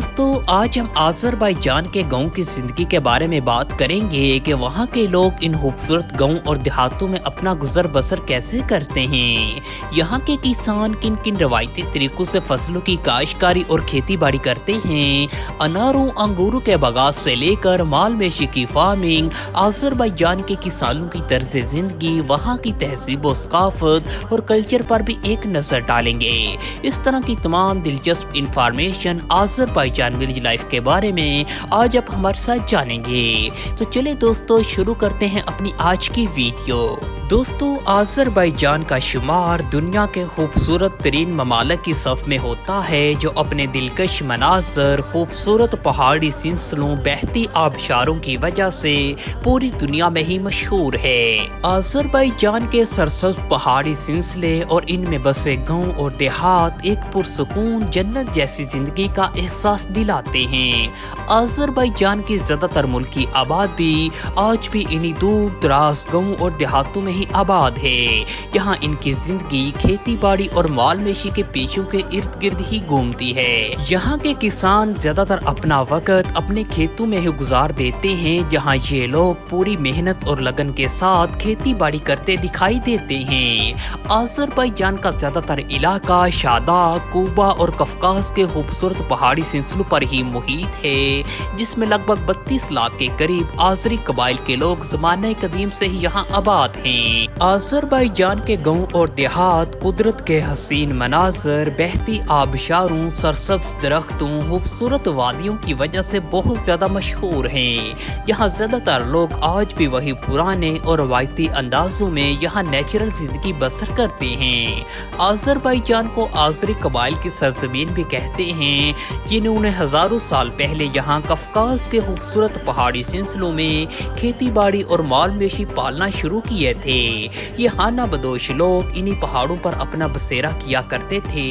دوستو آج ہم آذربائیجان کے گاؤں کی زندگی کے بارے میں بات کریں گے کہ وہاں کے لوگ ان خوبصورت گاؤں اور دیہاتوں میں اپنا گزر بسر کیسے کرتے ہیں، یہاں کے کسان کن کن روایتی طریقوں سے فصلوں کی کاشتکاری اور کھیتی باڑی کرتے ہیں۔ اناروں انگوروں کے باغات سے لے کر مال مویشی کی فارمنگ، آذربائیجان کے کسانوں کی طرز زندگی، وہاں کی تہذیب و ثقافت اور کلچر پر بھی ایک نظر ڈالیں گے۔ اس طرح کی تمام دلچسپ انفارمیشن آذربائیجان ولیج لائف کے بارے میں آج آپ ہمارے ساتھ جانیں گے۔ تو چلیں دوستو شروع کرتے ہیں اپنی آج کی ویڈیو۔ دوستو آذربائیجان کا شمار دنیا کے خوبصورت ترین ممالک کی صف میں ہوتا ہے، جو اپنے دلکش مناظر، خوبصورت پہاڑی سلسلوں، بہتی آبشاروں کی وجہ سے پوری دنیا میں ہی مشہور ہے۔ آذربائیجان کے سرسبز پہاڑی سلسلے اور ان میں بسے گاؤں اور دیہات ایک پرسکون جنت جیسی زندگی کا احساس دلاتے ہیں۔ آذربائیجان کی زیادہ تر ملکی آبادی آج بھی انہی دور دراز گاؤں اور دیہاتوں میں ہی آباد ہے، جہاں ان کی زندگی کھیتی باڑی اور مال مویشی کے پیشوں کے ارد گرد ہی گھومتی ہے۔ یہاں کے کسان زیادہ تر اپنا وقت اپنے کھیتوں میں ہی گزار دیتے ہیں، جہاں یہ لوگ پوری محنت اور لگن کے ساتھ کھیتی باڑی کرتے دکھائی دیتے ہیں۔ آذربائیجان کا زیادہ تر علاقہ شاداب، کوبا اور قفقاز کے خوبصورت پہاڑی سلسلوں پر ہی محیط ہے، جس میں لگ بھگ 32 لاکھ کے قریب آذری قبائل کے لوگ زمانہ قدیم سے ہی یہاں آباد ہیں۔ آذربائیجان کے گاؤں اور دیہات قدرت کے حسین مناظر، بہتی آبشاروں، سرسبز درختوں، خوبصورت وادیوں کی وجہ سے بہت زیادہ مشہور ہیں۔ یہاں زیادہ تر لوگ آج بھی وہی پرانے اور روایتی اندازوں میں یہاں نیچرل زندگی بسر کرتے ہیں۔ آذربائیجان کو آذری قبائل کی سرزمین بھی کہتے ہیں، جنہوں نے ہزاروں سال پہلے یہاں قفقاز کے خوبصورت پہاڑی سلسلوں میں کھیتی باڑی اور مال مویشی پالنا شروع کیے تھے۔ یہ خانہ بدوش لوگ انہی پہاڑوں پر اپنا بسیرا کیا کرتے تھے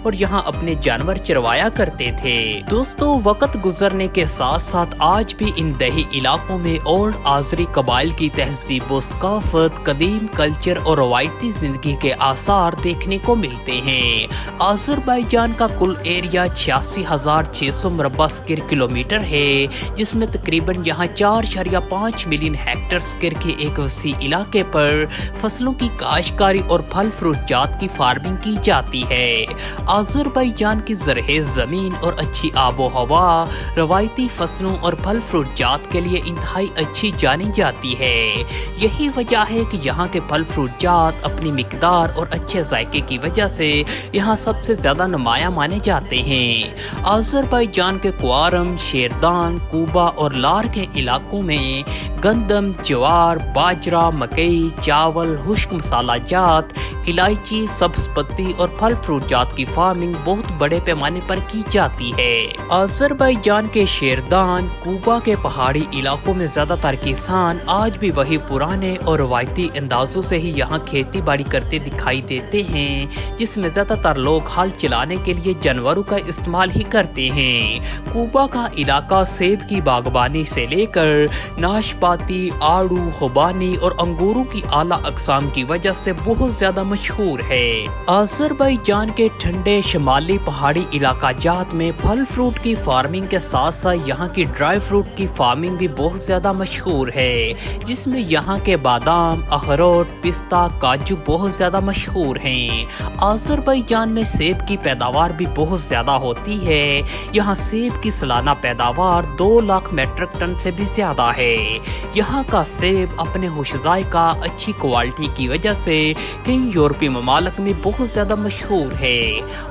اور یہاں اپنے جانور چروایا کرتے تھے۔ دوستو وقت گزرنے کے ساتھ ساتھ آج بھی ان دیہی علاقوں میں اولڈ آذری قبائل کی تہذیب و ثقافت، قدیم کلچر اور روایتی زندگی کے آثار دیکھنے کو ملتے ہیں۔ آذربائیجان کا کل ایریا 86,600 مربع اسکوائر کلومیٹر ہے، جس میں تقریباً یہاں 4.5 ملین ہیکٹر اسکوائر کے ایک وسیع علاقے پر فصلوں کی کاشتکاری اور پھل فروٹ جات کی فارمنگ کی جاتی ہے۔ آذربائیجان کی زرخیز زمین اور اچھی آب و ہوا روایتی فصلوں اور پھل فروٹ جات کے لیے انتہائی اچھی جانی جاتی ہے۔ یہی وجہ ہے کہ یہاں کے پھل فروٹ جات اپنی مقدار اور اچھے ذائقے کی وجہ سے یہاں سب سے زیادہ نمایاں مانے جاتے ہیں۔ آذربائیجان کے کوارم، شیردان، کوبا اور لار کے علاقوں میں گندم، جوار، باجرہ، مکئی، چاول، خشک مسالہ جات، الائچی، سبز پتی اور پھل فروٹ جات کی فارمنگ بہت بڑے پیمانے پر کی جاتی ہے۔ آذربائیجان کے شیردان، کوبا کے پہاڑی علاقوں میں زیادہ تر کسان آج بھی وہی پرانے اور روایتی اندازوں سے ہی یہاں کھیتی باڑی کرتے دکھائی دیتے ہیں، جس میں زیادہ تر لوگ ہل چلانے کے لیے جانوروں کا استعمال ہی کرتے ہیں۔ کوبا کا علاقہ سیب کی باغبانی سے لے کر ناشپاتی، آڑو، خوبانی اور انگوروں کی اعلیٰ اقسام کی وجہ سے بہت زیادہ مشہور ہے۔ آذربائیجان کے ٹھنڈے شمالی پہاڑی علاقہ جات میں پھل فروٹ کی فارمنگ کے ساتھ ساتھ یہاں کی ڈرائی فروٹ کی فارمنگ بھی بہت زیادہ مشہور ہے، جس میں یہاں کے بادام، اخروٹ، پستہ، کاجو بہت زیادہ مشہور ہیں۔ آذربائیجان میں سیب کی پیداوار بھی بہت زیادہ ہوتی ہے۔ یہاں سیب کی سالانہ پیداوار 2 لاکھ میٹرک ٹن سے بھی زیادہ ہے۔ یہاں کا سیب اپنے خوش ذائقہ، اچھی کوالٹی کی وجہ سے کئی یورپی ممالک میں بہت زیادہ مشہور ہے۔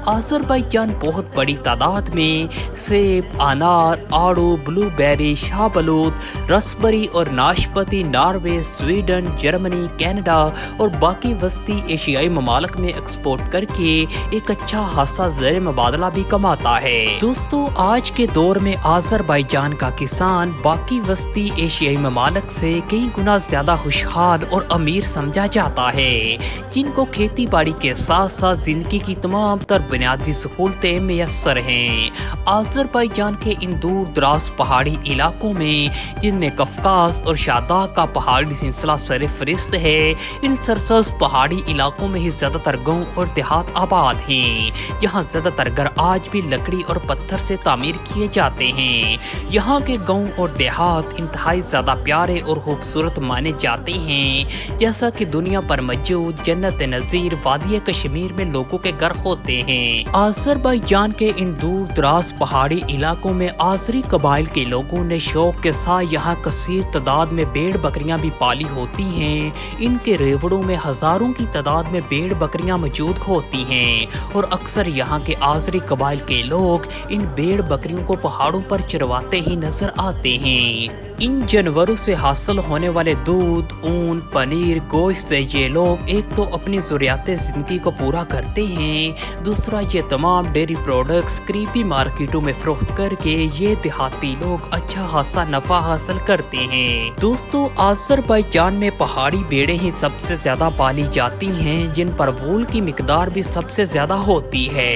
آذربائیجان بہت بڑی تعداد میں سیب، انار، آڑو، بلو بیری، شاہ بلوط، رسبری اور ناشپاتی ناروے، سویڈن، جرمنی، کینیڈا اور باقی وسطی ایشیائی ممالک میں ایکسپورٹ کر کے ایک اچھا خاصا زر مبادلہ بھی کماتا ہے۔ دوستو آج کے دور میں آذربائیجان کا کسان باقی وسطی ایشیائی ممالک سے کئی گنا زیادہ خوشحال اور अमीर समझा जाता है, जिनको खेती बाड़ी के साथ साथ जिंदगी की तमाम तर बुनियादी सहूलतें मैसर हैं। आज़रबाईजान के इन दूर दराज पहाड़ी इलाकों में, जिनमें कफकास और शादाब का पहाड़ी सिलसिला सरफहरिस्त है, इन सरसब्ज पहाड़ी इलाकों में ही ज़्यादातर गांव और देहात आबाद हैं। यहाँ ज़्यादातर घर आज भी लकड़ी और पत्थर से तामीर किए जाते हैं। यहाँ के गांव और देहात इंतहाई ज़्यादा प्यारे और खूबसूरत माने जाते हैं, जैसा कि दुनिया पर मौजूद जन्नत नज़ीर वादी कश्मीर में लोगों के घर होते हैं। आज़रबाईजान के इन दूर दराज पहाड़ी इलाकों में आज़री कबाइल के लोगों ने शौक के साथ यहाँ कसीर तादाद में भेड़ बकरियां भी पाली होती हैं। इनके रेवड़ों में हजारों की तादाद में भेड़ बकरियां मौजूद होती हैं और अक्सर यहाँ के आज़री कबाइल के लोग इन भेड़ बकरियों को पहाड़ों पर चरवाते ही नजर आते हैं। इन जानवरों से हासिल होने वाले दूध, ऊन, पनीर, गोश्त से ये लोग एक तो अपनी ज़रूरियात ज़िंदगी को पूरा करते हैं, दूसरा ये तमाम डेयरी प्रोडक्ट्स करीबी मार्केटों में फरोख्त करके ये देहाती लोग अच्छा खासा नफा हासिल करते हैं। दोस्तों, आज़रबाईजान में पहाड़ी भेड़ें ही सबसे ज़्यादा पाली जाती हैं, जिन पर वूल की मिकदार भी सबसे ज़्यादा होती है।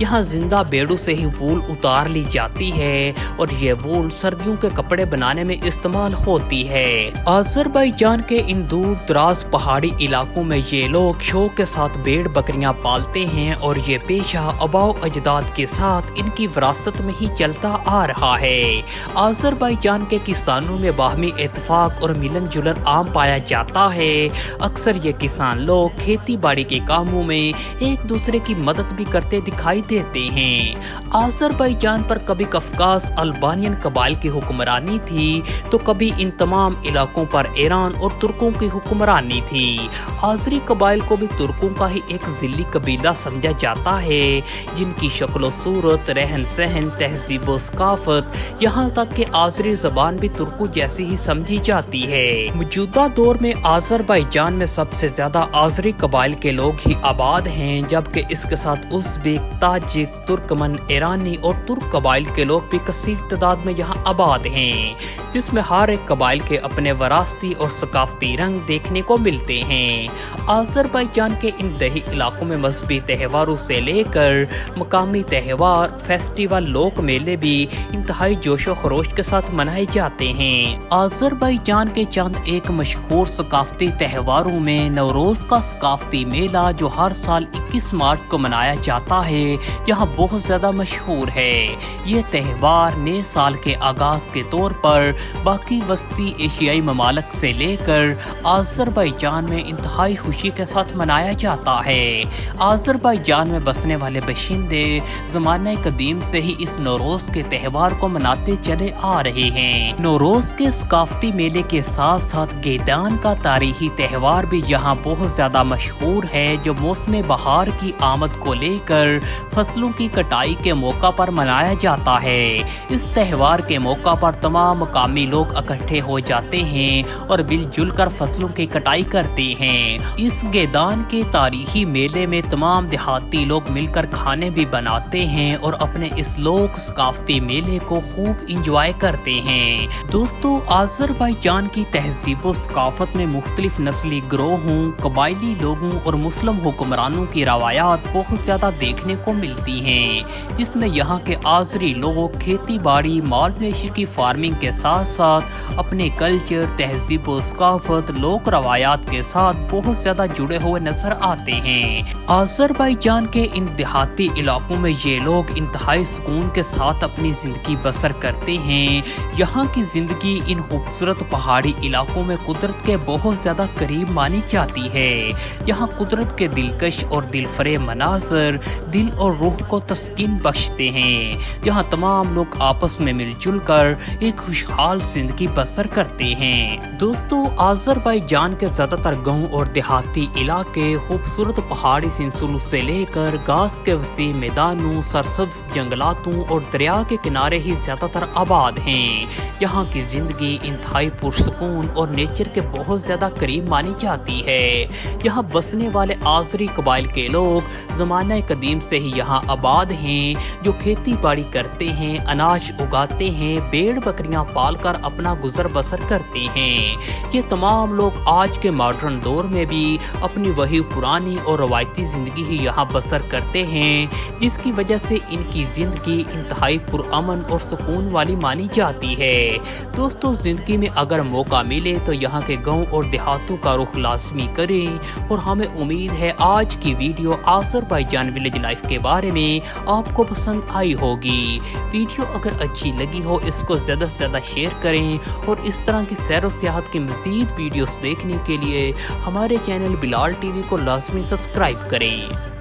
यहाँ जिंदा भेड़ों से ही वूल उतार ली जाती है और ये वूल सर्दियों के कपड़े बनाने में इस्तेमाल होती है। आज़रबाईजान के इन दूर दराज पहाड़ी इलाकों में ये लोग शौक के साथ भेड़ बकरियां पालते हैं और ये पेशा आबाओ अजदाद के साथ इनकी विरासत में ही चलता आ रहा है। आज़रबाईजान के किसानों में बाहमी इत्तेफाक और मिलन जुलन आम पाया जाता है। अक्सर ये किसान लोग खेती बाड़ी के कामों में एक दूसरे की मदद भी करते दिखाई देते हैं। आज़रबाईजान पर कभी कफकास अल्बानियन कबाइल की हुक्मरानी थी तो कभी इन तमाम इलाकों पर ईरान और तुर्कों की हुक्मरानी थी। आज़री कबाइल को भी तुर्कों का ही एक जिल्ली कबीला समझा जाता है, जिनकी शक्ल सूरत, रहन सहन, तहजीब व सकाफत, यहाँ तक कि आज़री ज़बान भी तुर्कों जैसी ही समझी जाती है। मौजूदा दौर में आज़रबाईजान में सबसे ज्यादा आज़री कबाइल के लोग ही आबाद हैं, जबकि इसके साथ उज़्बेक, ताजिक, तुर्कमन, ईरानी और तुर्क कबाइल के लोग भी कसीर तादाद में यहाँ आबाद हैं, जिसमें हर एक कबाइल के अपने वरासती और सकाफती रंग देखने को मिलते हैं। आज़रबाईजान के इन दही इलाकों में मजहबी त्योहारों से लेकर मकामी त्योहार, फेस्टिवल, लोक मेले भी इंतहाई जोशो खरोश के साथ मनाए जाते हैं। आज़रबाईजान के चंद एक मशहूर सकाफती त्योहारों में नवरोज का सकाफती मेला, जो हर साल 21 मार्च को मनाया जाता है, यहाँ बहुत ज्यादा मशहूर है। ये त्योहार नए साल के आगाज के तौर पर बाकी वस्ती एशियाई ममालिक से लेकर आज़रबाईजान में इंतहाई खुशी के साथ मनाया जाता है। आज़रबाईजान में बसने वाले बशिंदे ज़माने कदीम से ही इस नौरोज के त्यौहार को मनाते चले आ रहे हैं। नौरोज के सकाफती मेले के साथ साथ गेदान का तारीखी त्यौहार भी यहाँ बहुत ज्यादा मशहूर है, जो मौसम बहार की आमद को लेकर फसलों की कटाई के मौका पर मनाया जाता है। इस त्यौहार के मौका पर तमाम मकामी लोग इकट्ठे हो जाते हैं और मिलजुल कर फसलों की कटाई करते हैं। इस गेदान के तारीखी मेले में तमाम देहाती लोग मिलकर खाने भी बनाते हैं और अपने इस लोक सकाफती मेले को खूब इंजॉय करते हैं। दोस्तों, आज़रबाईजान की तहजीब व सकाफत में मुख्तलिफ नस्ली गिरोहों, कबायली लोगों और मुस्लिम हुक्मरानों की रवायात बहुत ज्यादा देखने को मिलती हैं, जिसमें यहाँ के आज़री लोग खेती बाड़ी, माल मवेशी की फार्मिंग के साथ साथ अपने कल्चर, तहजीब व सकाफत, लोक रवायात के साथ बहुत ज्यादा जुड़े हुए नजर आते हैं। आज़रबाईजान के इन देहाती इलाकों में ये लोग इंतहाई सुकून के साथ अपनी जिंदगी बसर करते हैं। यहाँ की जिंदगी इन खूबसूरत पहाड़ी इलाकों में कुदरत के बहुत ज्यादा करीब मानी जाती है। यहाँ कुदरत के दिलकश और दिलफरेब मनाजर दिल और रूह को तस्कीन बख्शते हैं। यहाँ तमाम लोग आपस में मिलजुल कर एक खुशहाल जिंदगी बसर करते हैं। दोस्तों, आज़रबाईजान के ज्यादातर गांव और देहाती इलाके खूबसूरत पहाड़ी सिलसिलों से लेकर घास के वसी मैदानों, सरसब्ज जंगलातों और दरिया के किनारे ही ज्यादातर आबाद हैं। यहाँ की जिंदगी इंतहाई पुरसकून और नेचर के बहुत ज्यादा करीब मानी जाती है। यहाँ बसने वाले आज़री कबाइल के लोग ज़माने कदीम से ही यहाँ आबाद हैं, जो खेती बाड़ी करते हैं, अनाज उगाते हैं, भेड़ बकरियां पाल कर अपना गुजर बसर करते हैं। ये तमाम लोग आज के मॉडर्न दौर में भी अपनी वही पुरानी और रवायती ज़िंदगी ही यहाँ बसर करते हैं, जिसकी वजह से इनकी ज़िंदगी इंतहाई पुरअमन और सुकून वाली मानी जाती है। दोस्तों, ज़िंदगी में अगर मौका मिले तो यहाँ के गाँव और देहातों का रुख लाजमी करें और हमें उम्मीद है आज की वीडियो आज़रबाईजान विलेज लाइफ के बारे में आपको पसंद आई होगी। वीडियो अगर अच्छी लगी हो इसको ज़्यादा से ज़्यादा शेयर करें और इस तरह की सैर व सियाहत की मज़ीद वीडियोस देखने के लिए हमारे चैनल बिलाल टीवी को लाजमी सब्सक्राइब करें।